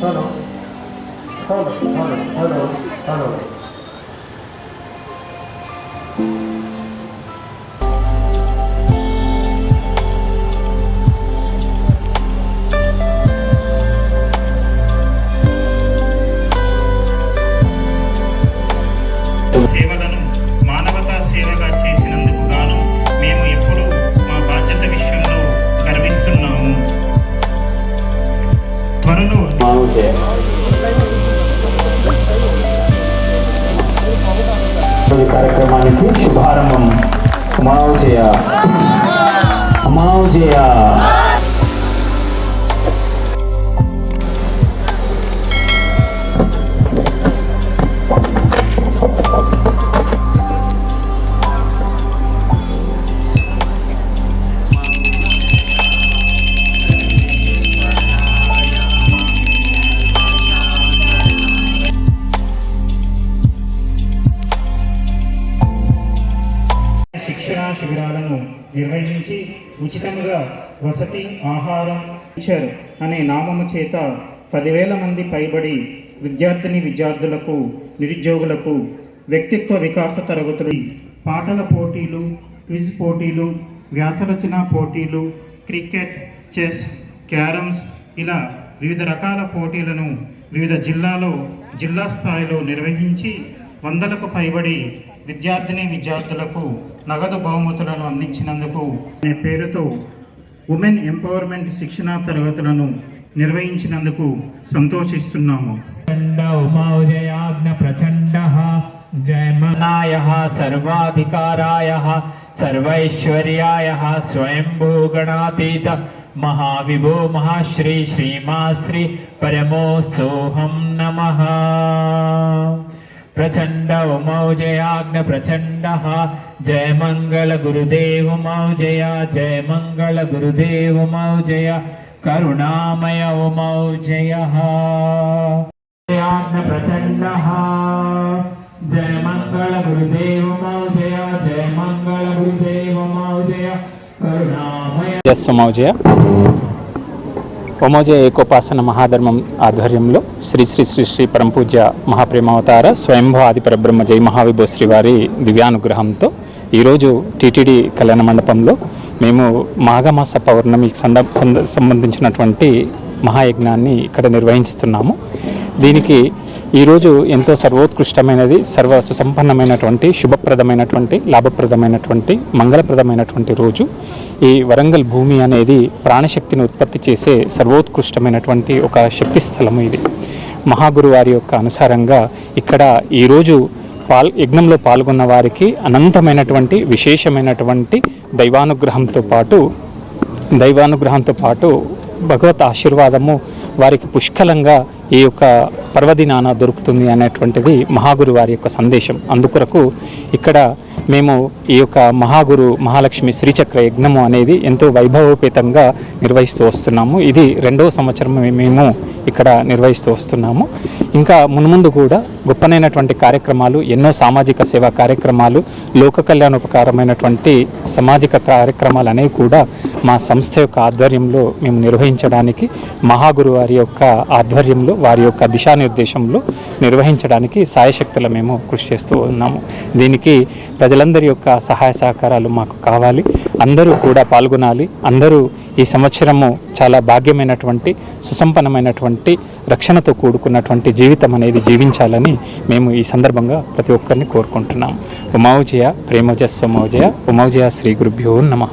hello, hello, hello, hello, hello. సేవలను మానవతా సేవగా చేసినందుకు గాను మేము ఎప్పుడూ మా బాధ్యత విషయంలో గర్విస్తున్నాము. త్వరలో కార్యక్రమానికి శుభారంభం. ఉమావిజయ ఉమావిజయ శిక్షణా శిబిరాలను నిర్వహించి ఉచితంగా వసతి ఆహారం టీచర్ అనే నామము చేత 10,000 మంది పైబడి విద్యార్థులకు నిరుద్యోగులకు వ్యక్తిత్వ వికాస తరగతులు, పాటల పోటీలు, క్విజ్ పోటీలు, వ్యాసరచన పోటీలు, క్రికెట్, చెస్, క్యారమ్స్ ఇలా వివిధ రకాల పోటీలను వివిధ జిల్లా స్థాయిలో నిర్వహించి 100లకు పైబడి విద్యార్థులకు నగదు బహుమతులను అందించినందుకు అనే పేరుతో ఉమెన్ ఎంపవర్మెంట్ శిక్షణా తరగతులను నిర్వహించినందుకు సంతోషిస్తున్నాము. జయమనాయః సర్వాధికారాయః సర్వైశ్వర్యాయః స్వయంభూ గణాతీత మహావిభో మహాశ్రీ శ్రీమాశ్రీ పరమో సోహం నమః. प्रचंड उमौजयाग्न प्रचंड जय मंगल गुरुदेव उमौजय जय मंगल गुरुदेव उमौजय करुणामय उमौजय प्रचंड जय मंगल गुरुदेव उमौजय जय मंगल गुरुदेव उमौजय करुणामय उमौजय. ఉమౌజయ ఏకోపాసన మహాధర్మం ఆధ్వర్యంలో శ్రీ శ్రీ శ్రీ శ్రీ పరంపూజ్య మహాప్రేమావతార స్వయంభూ ఆది పరబ్రహ్మ జై మహావిభో శ్రీవారి దివ్యానుగ్రహంతో ఈరోజు టీటీడీ కళ్యాణ మండపంలో మేము మాఘమాస పౌర్ణమికి సంబంధించినటువంటి మహాయజ్ఞాన్ని ఇక్కడ నిర్వహిస్తున్నాము. దీనికి ఈరోజు ఎంతో సర్వోత్కృష్టమైనది, సుసంపన్నమైనటువంటి, శుభప్రదమైనటువంటి, లాభప్రదమైనటువంటి, మంగళప్రదమైనటువంటి రోజు. ఈ వరంగల్ భూమి అనేది ప్రాణశక్తిని ఉత్పత్తి చేసే సర్వోత్కృష్టమైనటువంటి ఒక శక్తి స్థలము. ఇది మహాగురు వారి యొక్క అనుసారంగా ఇక్కడ ఈరోజు యజ్ఞంలో పాల్గొన్న వారికి అనంతమైనటువంటి విశేషమైనటువంటి దైవానుగ్రహంతో పాటు భగవత్ ఆశీర్వాదము వారికి పుష్కలంగా ఈ యొక్క పర్వదినాన దొరుకుతుంది అనేటువంటిది మహాగురు వారి యొక్క సందేశం. అందుకొరకు ఇక్కడ మేము ఈ యొక్క మహాలక్ష్మి శ్రీచక్ర యజ్ఞము అనేది ఎంతో వైభవోపేతంగా నిర్వహిస్తూ వస్తున్నాము. ఇది 2వ సంవత్సరం మేము ఇక్కడ నిర్వహిస్తూ వస్తున్నాము. ఇంకా మున్ముందు కూడా గొప్పనైనటువంటి కార్యక్రమాలు, ఎన్నో సామాజిక సేవా కార్యక్రమాలు, లోక కళ్యాణోపకారమైనటువంటి సామాజిక కార్యక్రమాలు అనేవి కూడా మా సంస్థ యొక్క ఆధ్వర్యంలో మేము నిర్వహించడానికి, మహాగురు వారి యొక్క ఆధ్వర్యంలో, వారి యొక్క దిశానిర్దేశంలో నిర్వహించడానికి సాయశక్తుల మేము కృషి చేస్తూ ఉన్నాము. దీనికి ప్రజలందరి యొక్క సహాయ సహకారాలు మాకు కావాలి. అందరూ కూడా పాల్గొనాలి. అందరూ ఈ సంవత్సరము చాలా భాగ్యమైనటువంటి, సుసంపన్నమైనటువంటి, రక్షణతో కూడుకున్నటువంటి జీవితం అనేది జీవించాలని మేము ఈ సందర్భంగా ప్రతి ఒక్కరిని కోరుకుంటున్నాము. ఉమౌజయ ప్రేమోజస్వ ఉమౌజయ శ్రీ గురుభ్యో నమః.